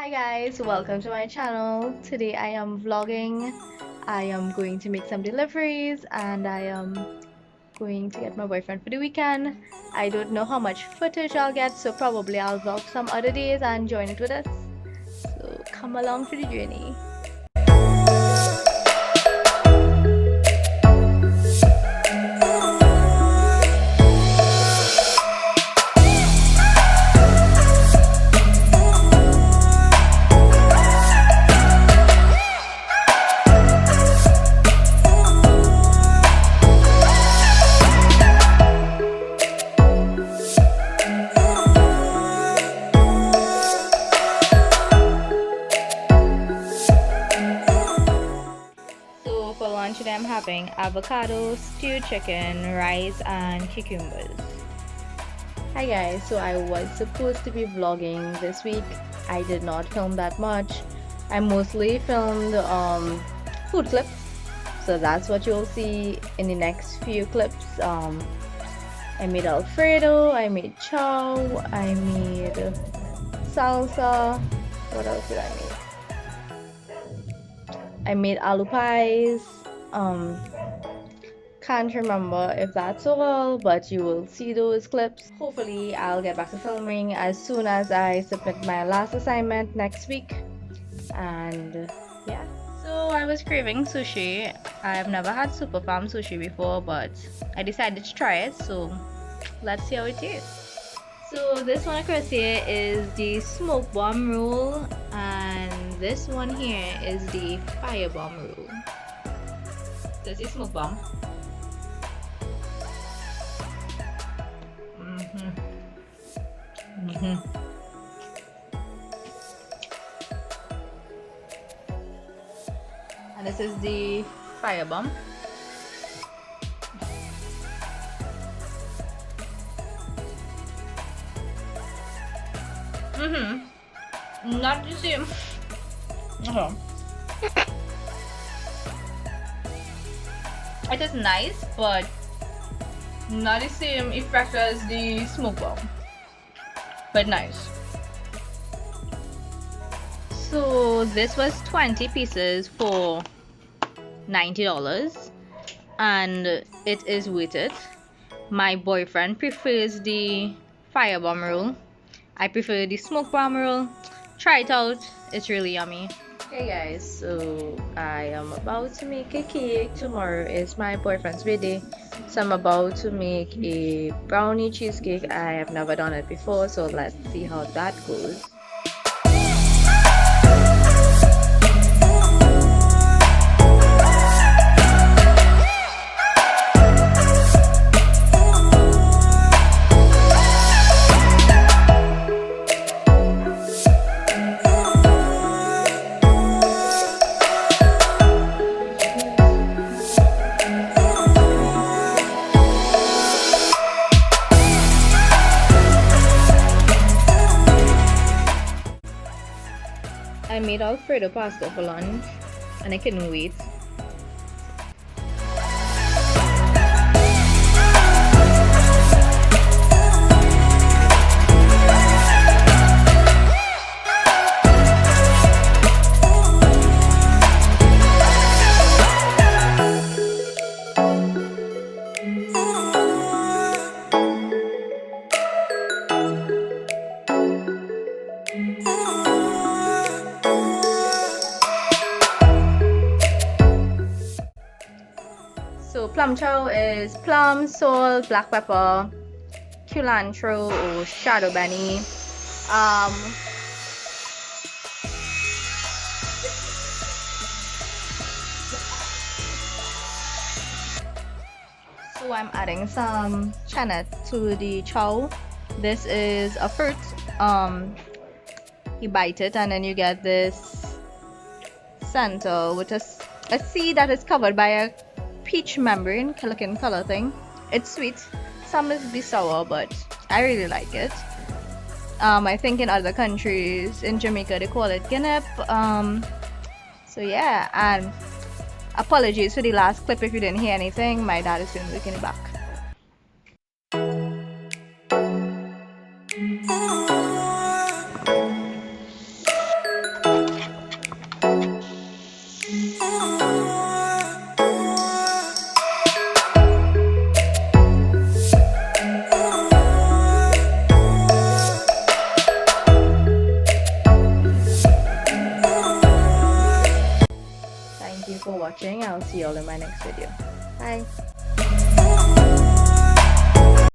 Hi guys, welcome to my channel. Today I am vlogging. I am going to make some deliveries and I am going to get my boyfriend for the weekend. I don't know how much footage I'll get, so probably I'll vlog some other days and join it with us. So come along to the journey. So for lunch today I'm having avocado, stewed chicken, rice and cucumbers. Hi guys, so I was supposed to be vlogging this week. I did not film that much. I mostly filmed food clips, so that's what you'll see in the next few clips. I made Alfredo, I made chow, I made salsa. What else did I make? I made aloo pies. Can't remember if that's all, but you will see those clips. Hopefully I'll get back to filming as soon as I submit my last assignment next week. And yeah, so I was craving sushi. I've never had super farm sushi before, but I decided to try it, so let's see how it tastes. So this one across here is the smoke bomb roll, and this one here is the fire bomb roll. This is smoke bomb. And this is the fire bomb. Not the same. It is nice, but not the same effect as the smoke bomb. But nice. So this was 20 pieces for $90 and it is worth it. My boyfriend prefers the fire bomb roll. I prefer the smoke bomb roll. Try it out, it's really yummy. Hey guys, so I am about to make a cake. Tomorrow is my boyfriend's birthday, so I'm about to make a brownie cheesecake. I have never done it before, so let's see how that goes. I made Alfredo pasta for lunch and I couldn't wait. So plum chow is plum, salt, black pepper, cilantro or shadow benny. So I'm adding some chenet to the chow. This is a fruit. You bite it and then you get this center with a seed that is covered by a peach membrane looking color thing. It's sweet, some is be sour, but I really like it. I think in other countries, in Jamaica they call it guinep. So yeah, and apologies for the last clip if you didn't hear anything. My dad is doing work in the back. you for watching. I'll see you all in my next video. Bye.